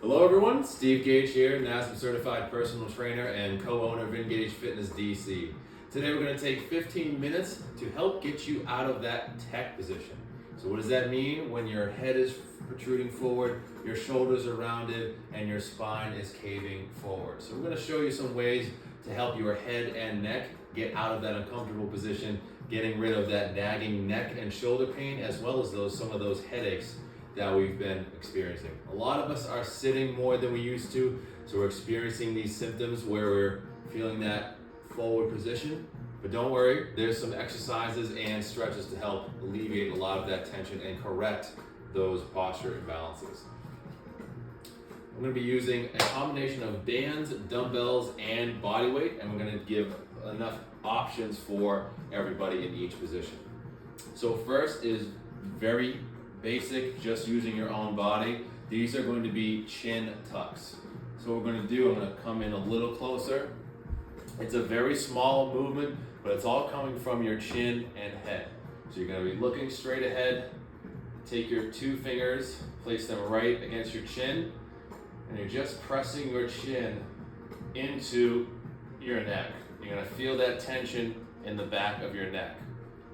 Hello everyone, Steve Gage here, NASM certified personal trainer and co-owner of Engage Fitness DC. Today we're going to take 15 minutes to help get you out of that tech position. So what does that mean? When your head is protruding forward, your shoulders are rounded, and your spine is caving forward. So we're going to show you some ways to help your head and neck get out of that uncomfortable position, getting rid of that nagging neck and shoulder pain, as well as some of those headaches that we've been experiencing. A lot of us are sitting more than we used to, so we're experiencing these symptoms where we're feeling that forward position. But don't worry, there's some exercises and stretches to help alleviate a lot of that tension and correct those posture imbalances. I'm going to be using a combination of bands, dumbbells, and body weight, and we're going to give enough options for everybody in each position. So first is very basic, just using your own body. These are going to be chin tucks. So what we're going to do, I'm going to come in a little closer. It's a very small movement, but it's all coming from your chin and head. So you're going to be looking straight ahead. Take your two fingers, place them right against your chin, and you're just pressing your chin into your neck. You're going to feel that tension in the back of your neck.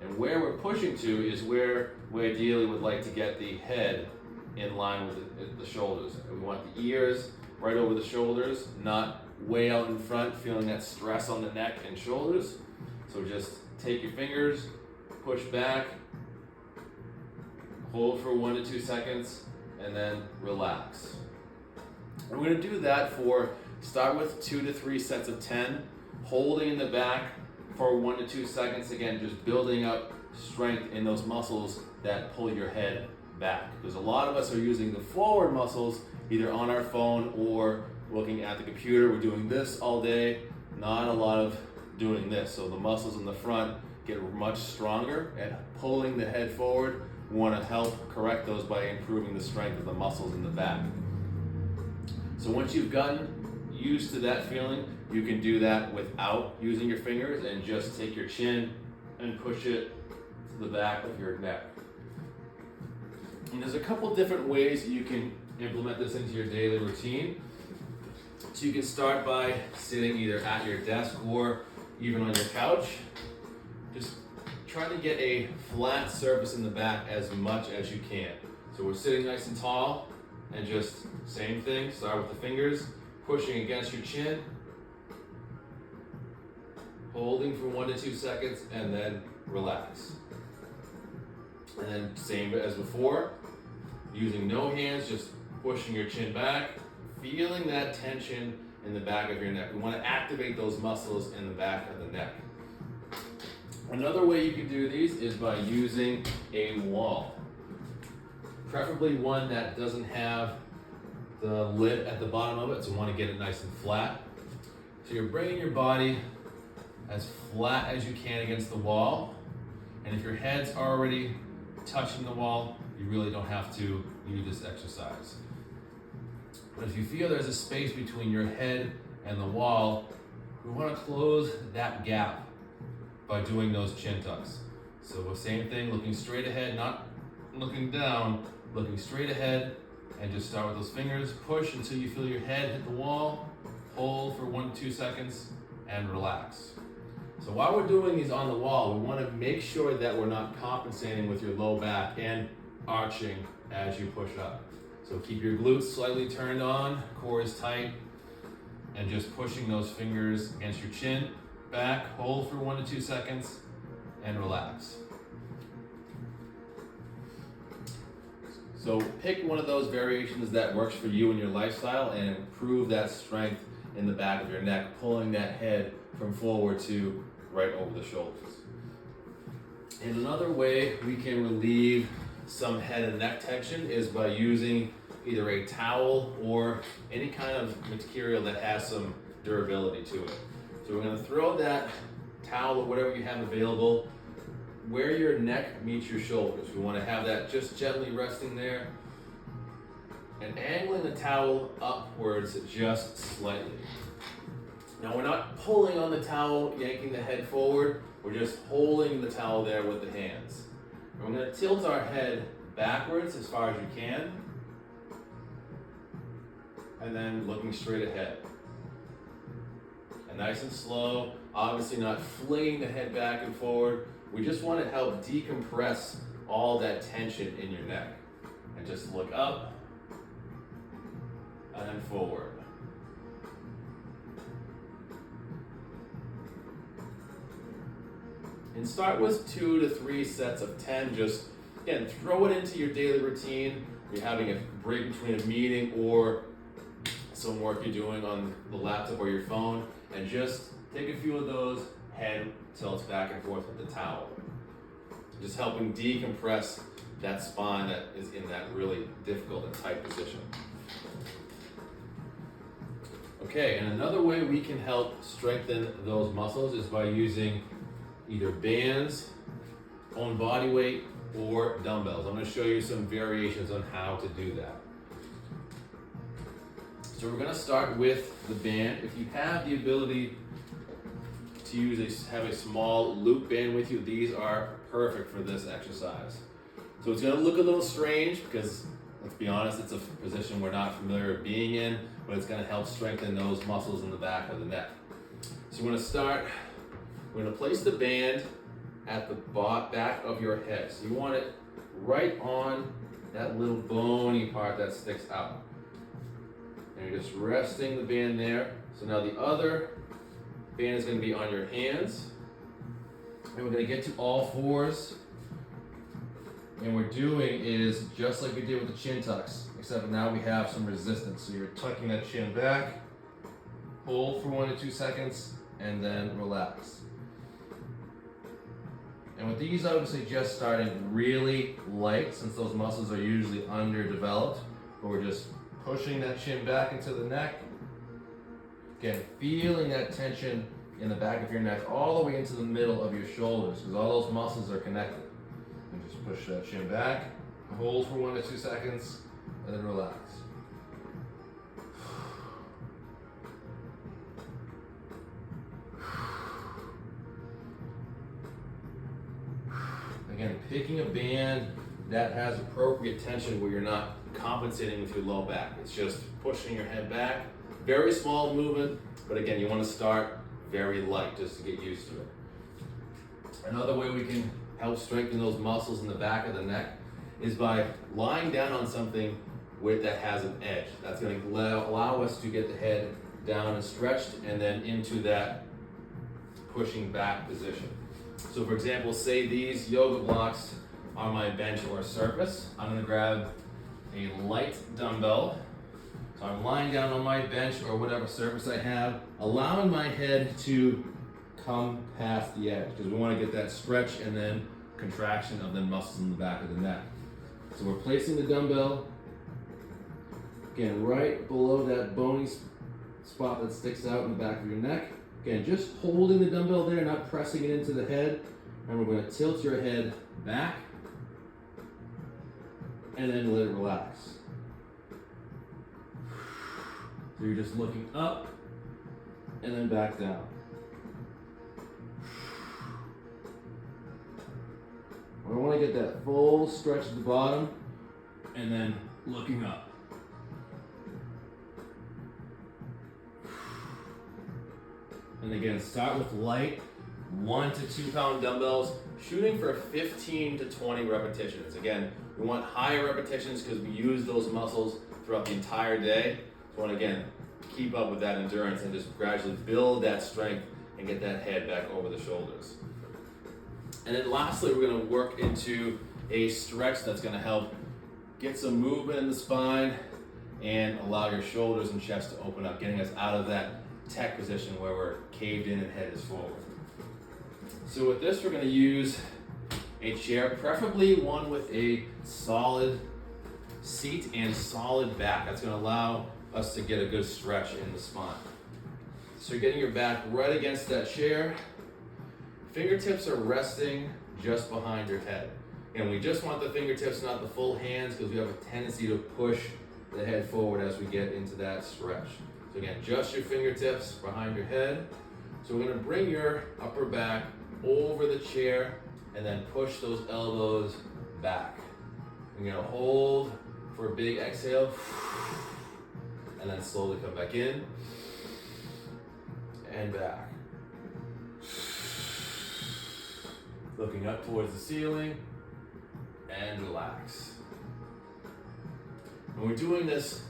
And where we're pushing to is where we ideally would like to get the head in line with the shoulders. And we want the ears right over the shoulders, not way out in front, feeling that stress on the neck and shoulders. So just take your fingers, push back, hold for 1 to 2 seconds, and then relax. And we're going to do that start with 2 to 3 sets of 10, holding in the back for 1 to 2 seconds. Again, just building up strength in those muscles that pull your head back. Because a lot of us are using the forward muscles either on our phone or looking at the computer. We're doing this all day, not a lot of doing this. So the muscles in the front get much stronger at pulling the head forward. We want to help correct those by improving the strength of the muscles in the back. So once you've gotten used to that feeling, you can do that without using your fingers and just take your chin and push it to the back of your neck. And there's a couple different ways you can implement this into your daily routine. So you can start by sitting either at your desk or even on your couch. Just try to get a flat surface in the back as much as you can. So we're sitting nice and tall, and just same thing, start with the fingers, pushing against your chin, holding for 1 to 2 seconds, and then relax. And then same as before, using no hands, just pushing your chin back, feeling that tension in the back of your neck. We want to activate those muscles in the back of the neck. Another way you can do these is by using a wall. Preferably one that doesn't have the lid at the bottom of it, so you want to get it nice and flat. So you're bringing your body as flat as you can against the wall, and if your head's already touching the wall, you really don't have to use this exercise. But if you feel there's a space between your head and the wall, we want to close that gap by doing those chin tucks. So the same thing, looking straight ahead, not looking down, looking straight ahead, and just start with those fingers, push until you feel your head hit the wall, hold for 1 to 2 seconds, and relax. So while we're doing these on the wall, we want to make sure that we're not compensating with your low back and arching as you push up. So keep your glutes slightly turned on, core is tight, and just pushing those fingers against your chin, back, hold for 1 to 2 seconds, and relax. So pick one of those variations that works for you and your lifestyle and improve that strength in the back of your neck, pulling that head from forward to right over the shoulders. And another way we can relieve some head and neck tension is by using either a towel or any kind of material that has some durability to it. So we're going to throw that towel or whatever you have available where your neck meets your shoulders. We want to have that just gently resting there and angling the towel upwards just slightly. Now we're not pulling on the towel, yanking the head forward, we're just holding the towel there with the hands. And we're going to tilt our head backwards as far as you can. and then looking straight ahead. And nice and slow, obviously not flinging the head back and forward. We just want to help decompress all that tension in your neck. And just look up and then forward. And start with 2 to 3 sets of 10. Just, again, throw it into your daily routine. You're having a break between a meeting or some work you're doing on the laptop or your phone, and just take a few of those, head tilts back and forth with the towel. Just helping decompress that spine that is in that really difficult and tight position. Okay, and another way we can help strengthen those muscles is by using either bands, own body weight, or dumbbells. I'm going to show you some variations on how to do that. So we're going to start with the band. If you have the ability to have a small loop band with you, these are perfect for this exercise. So it's going to look a little strange because, let's be honest, it's a position we're not familiar with being in, but it's going to help strengthen those muscles in the back of the neck. So we're going to start, we're going to place the band at the back of your head. So you want it right on that little bony part that sticks out. And you're just resting the band there. So now the other band is going to be on your hands. And we're going to get to all fours. And what we're doing is just like we did with the chin tucks, except now we have some resistance. So you're tucking that chin back, hold for 1 to 2 seconds, and then relax. And with these, I would suggest starting really light, since those muscles are usually underdeveloped, but we're just pushing that chin back into the neck. Again, feeling that tension in the back of your neck all the way into the middle of your shoulders, because all those muscles are connected. And just push that chin back, hold for 1 to 2 seconds, and then relax. Again, picking a band that has appropriate tension where you're not compensating with your low back. It's just pushing your head back. Very small movement, but again, you want to start very light just to get used to it. Another way we can help strengthen those muscles in the back of the neck is by lying down on something that has an edge. That's going to allow us to get the head down and stretched and then into that pushing back position. So for example, say these yoga blocks are my bench or surface. I'm going to grab a light dumbbell. So I'm lying down on my bench or whatever surface I have, allowing my head to come past the edge, because we want to get that stretch and then contraction of the muscles in the back of the neck. So we're placing the dumbbell, again, right below that bony spot that sticks out in the back of your neck. Again, just holding the dumbbell there, not pressing it into the head. And we're going to tilt your head back and then let it relax. So you're just looking up and then back down. We want to get that full stretch at the bottom and then looking up. And again, start with light 1 to 2 pound dumbbells, shooting for 15 to 20 repetitions. Again, we want higher repetitions because we use those muscles throughout the entire day. So we want to, again, keep up with that endurance and just gradually build that strength and get that head back over the shoulders. And then lastly, we're going to work into a stretch that's going to help get some movement in the spine and allow your shoulders and chest to open up, getting us out of that tech position where we're caved in and head is forward. So with this, we're going to use a chair, preferably one with a solid seat and solid back. That's going to allow us to get a good stretch in the spine. So you're getting your back right against that chair. Fingertips are resting just behind your head. And we just want the fingertips, not the full hands, because we have a tendency to push the head forward as we get into that stretch. So again, just your fingertips behind your head. So we're going to bring your upper back over the chair and then push those elbows back. We're going to hold for a big exhale and then slowly come back in and back. Looking up towards the ceiling and relax. And we're doing this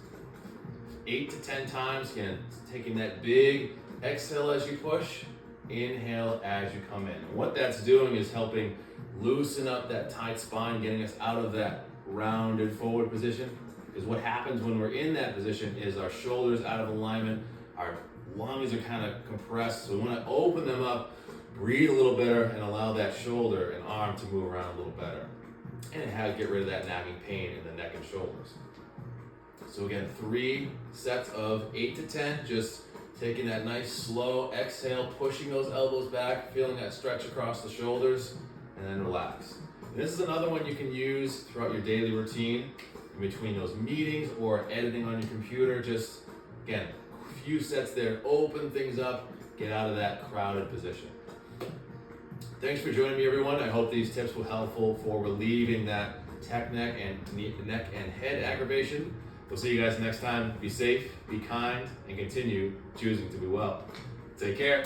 8 to 10 times. Again, taking that big exhale as you push, inhale as you come in. And what that's doing is helping loosen up that tight spine, getting us out of that rounded forward position. Because what happens when we're in that position is our shoulders out of alignment, our lungs are kind of compressed. So we want to open them up, breathe a little better, and allow that shoulder and arm to move around a little better. And how to get rid of that nagging pain in the neck and shoulders. So again, 3 sets of 8 to 10, just taking that nice slow exhale, pushing those elbows back, feeling that stretch across the shoulders, and then relax. And this is another one you can use throughout your daily routine, in between those meetings or editing on your computer. Just, again, a few sets there, open things up, get out of that crowded position. Thanks for joining me, everyone. I hope these tips were helpful for relieving that neck and head aggravation. We'll see you guys next time. Be safe, be kind, and continue choosing to be well. Take care.